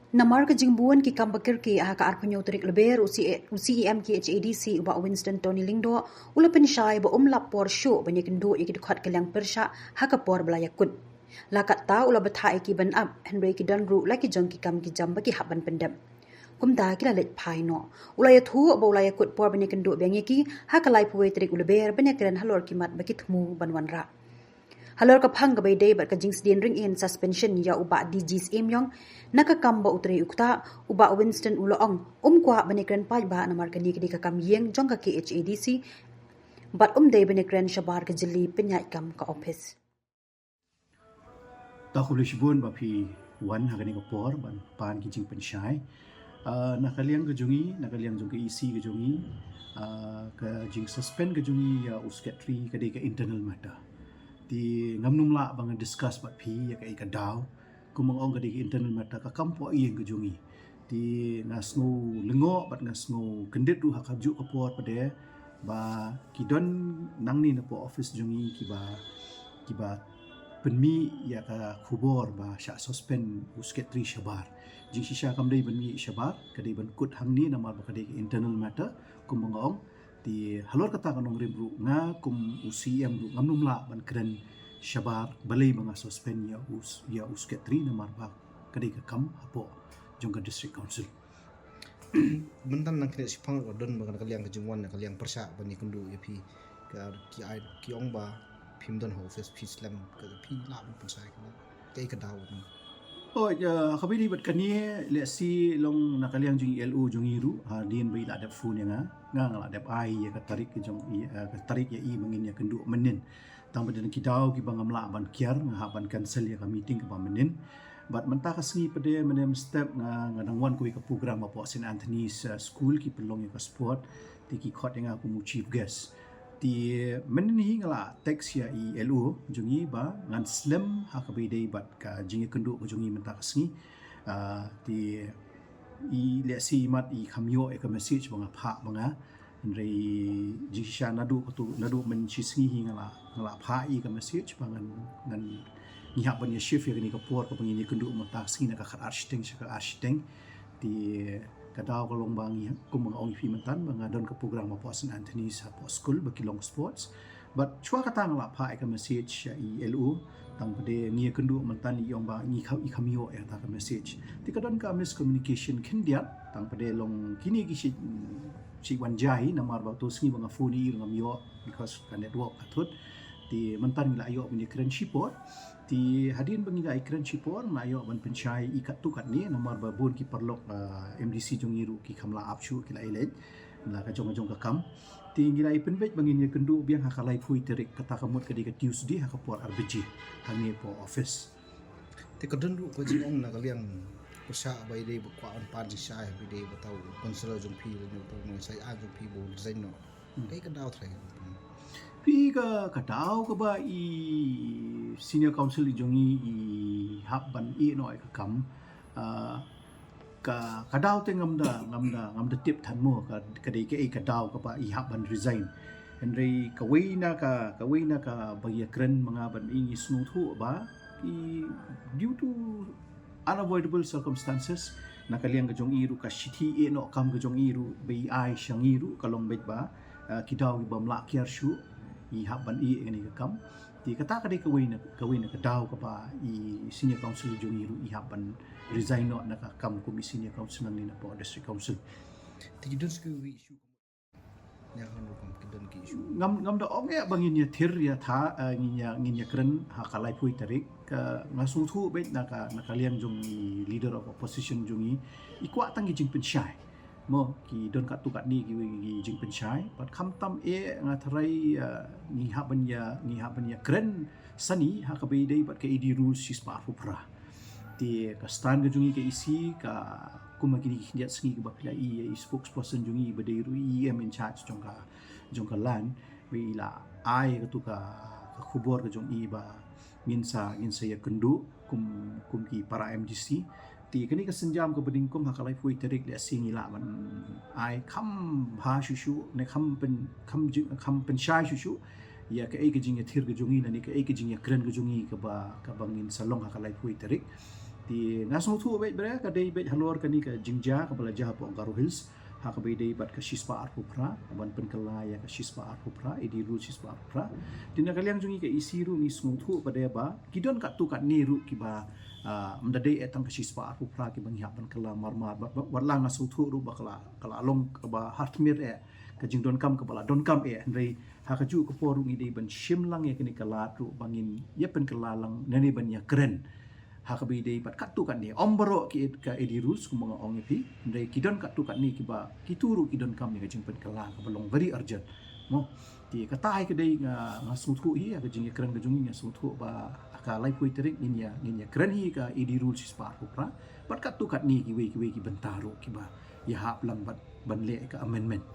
Namar ke jingbuan ki kambakir ki ka arpanyo terik leber UCEM ki HADC uba Winston Tony Lingdo ula pensyai ba lapor show banyak kendo iki dukhat kelang persya hakapor belayakun. Lakat ta ula bathai ki ban up Henry ki danru laki jong ki kam ki jam bagi haban pendam. Kumta kila let pai no. Ulaya thu ba ulaya kut por banyak kendo bengi ki hakalai puwe terik uleber banyak keren halor kimat bagi temu banwan ra. Halor kapang gabay day bat kajing sedien ring in suspension ya uba DGs Emyong nakakamba utri ukta uba Winston Uloong kwa banikran pa ba na markani kadi kakam yeng jong ka HADC bat day banikran shabar ka jili penyai kam ka office. Ta khulishbun ba phi wan hagani ko por ban pan kijing pensyai nakaliang kejungi nakaliang jong ke isi kejungi ka jing suspend kejungi ya usketri kadi ka internal matter di ngamnum la bang discuss bat phi ya kai ka daw kumang ong kadi internal matter ka kampo iyeng kejungi di ngasngu lengo bat ngasngu kendit ru hakaju ka por pade ba kidon nangni na po office jungi kiba penmi ya ka khubor ba sha suspend usketri shabar jing shisha kamdai penmi shabar kadi ban kut hangni namar ba kadi internal matter kumang ong di halor kata kanong rimru nga kum UCM ru ngamnum la ban kren shabar balai banga suspend ya usketri namar ba kadi ka kam hapo jongka district council bentan nang kene sipang odon banga kaliang kejungwan kaliang persa bani kundu yapi ka ki ong ba pimdon office pislam ka pi la ban pensai ka kai ka daw oh ya khabiri bat kani le si long nakaliang jing LO jong iru ha din bai la dap phone nga la dap ai ya ka tarik ke jong ka tarik ya i mangin ya kendu menin tang badan ki daw ki bangam la ban kiar nga ban cancel ya ka meeting ka ba menin bat mentah kasni pede menem step nga ngadang wan ko ka program apa St Anthony's school ki pelong ya ka sport ti ki khot nga aku mu chief guest ti menini ngala teks ya i LO jungi ba ngan slim ha ka bidai bat ka jingi kendu ko jungi mentah kasni ti i le si mat i khamyo e ka message banga pha banga rei jisha nadu ko tu nadu men chisngi ngala pha i ka message bangan ngan ni ha ban ya shift ya ni ka por ko bangini kendu mentah kasni na ka architect ti kadaw ko long bangi kung mga ong ifimentan mga don ka programa po St. Anthony's po school baki long sports but chua katang la pa ka message i LO tang pade ngi kendu mentan i ong ba ngi khamio ta ka message ti kadon ka miscommunication kindia tang pade long kini ki si wanjai namar ba to sngi mga phone i ngamio because ka network atut ti mentan la ayo punya keren support ti hadin bangiga ikran chipor na yo ban penchai ikat tu kat ni nomor babun ki perlok MDC jongiru ki khamla apchu ki la ilej la ka jong ka kam ti ngira ipen bet bangin ye kendu biang hakalai phui terik kata kamut ka diga Tuesday hakapor RBG hangi po office te kadon ru ko jing ong na kaliang persa bai dei kwa on pan sa bai dei batau konsel jong pi le to no sai a jong pi bo design no kai ka daw thai pi ka kadaw ka ba i senior council i jongi i hab ban i no ka kam ka kadaw te ngamda tip than mo ka dei ke kadaw ka ba i hab ban resign Henry kawina ka bagi kren mga ban i snu thu ba i due to unavoidable circumstances nakaliang ka jong iru ka shithi e no kam ka jong iru bai ai syang iru kalong bet ba kidaw ba mla kiar shu i haban i ngani ka kam ti kata ka dei kawina ka daw ka ba i senior council jong iru i haban resign no na ka kam ko mi senior council nang ni na po district council ti don sku wi issue ya kan kam kidon ki issue ngam da ong ya bangin ya thir ya tha nginya kren ha kalai pui tarik ka ngasu thu bet na kaliang jong i leader of opposition jong i kwa tang jing pen shai mo ki don kat tu kat ni ki jing pen shai pat kham tam e nga tharai ni ha ban ya kren sani ha ka be dei pat ka id rules si spa fu pra ti ka stan ga jungi ka isi ka kuma ki diat sngi ka bakla i spokesperson jungi ba dei ru em in charge jong ka lan we la ai ka tu ka khubor ka jong i ba ngin sa ya kendu kum ki para MDC ti kani ka senjam ko beding kum hakalai fui terik le singi la man ai kham bha shushu ne kham pen shai shushu ya ka ai ka jing ya thir ka jungi na ni ka ai ka jing ya kren ka jungi ka bangin salong hakalai fui terik Di ngasung tu bet bre ka dei bet halor ka ni ka jingja ka bala jah po Garo Hills ha ka dei bat ka shispa arpupra ban penkala ya ka shispa arpupra edi ru shispa arpupra dina kaliang jungi ka isiru ni sung tu pada ba kidon ka tu ka ni ru ki ba mdadei etang ka shispa arpupra ki bangi ban kala marmar warla ngasung tu ru ba kala long ba hartmir ka jingdon kam ka bala don kam ndrei ha ka ju ka poru ngi dei ban shimlang ya kini kala ru bangin ya penkala lang nani ban ya keren hakabi dei pat katu kan ni ombro ki ka edi rules ku mga ong ipi dei kidon katu kan ni kiba kituru kidon kam ni jing pen kala ka belong very urgent mo ti katai ke dei nga suthu hi ka jing krang ka jung ni suthu ba ka lai pui terik ni ya kren hi ka edi rules spar ku pra pat katu kan ni ki we ki bentaru kiba ya hap lang ban le ka amendment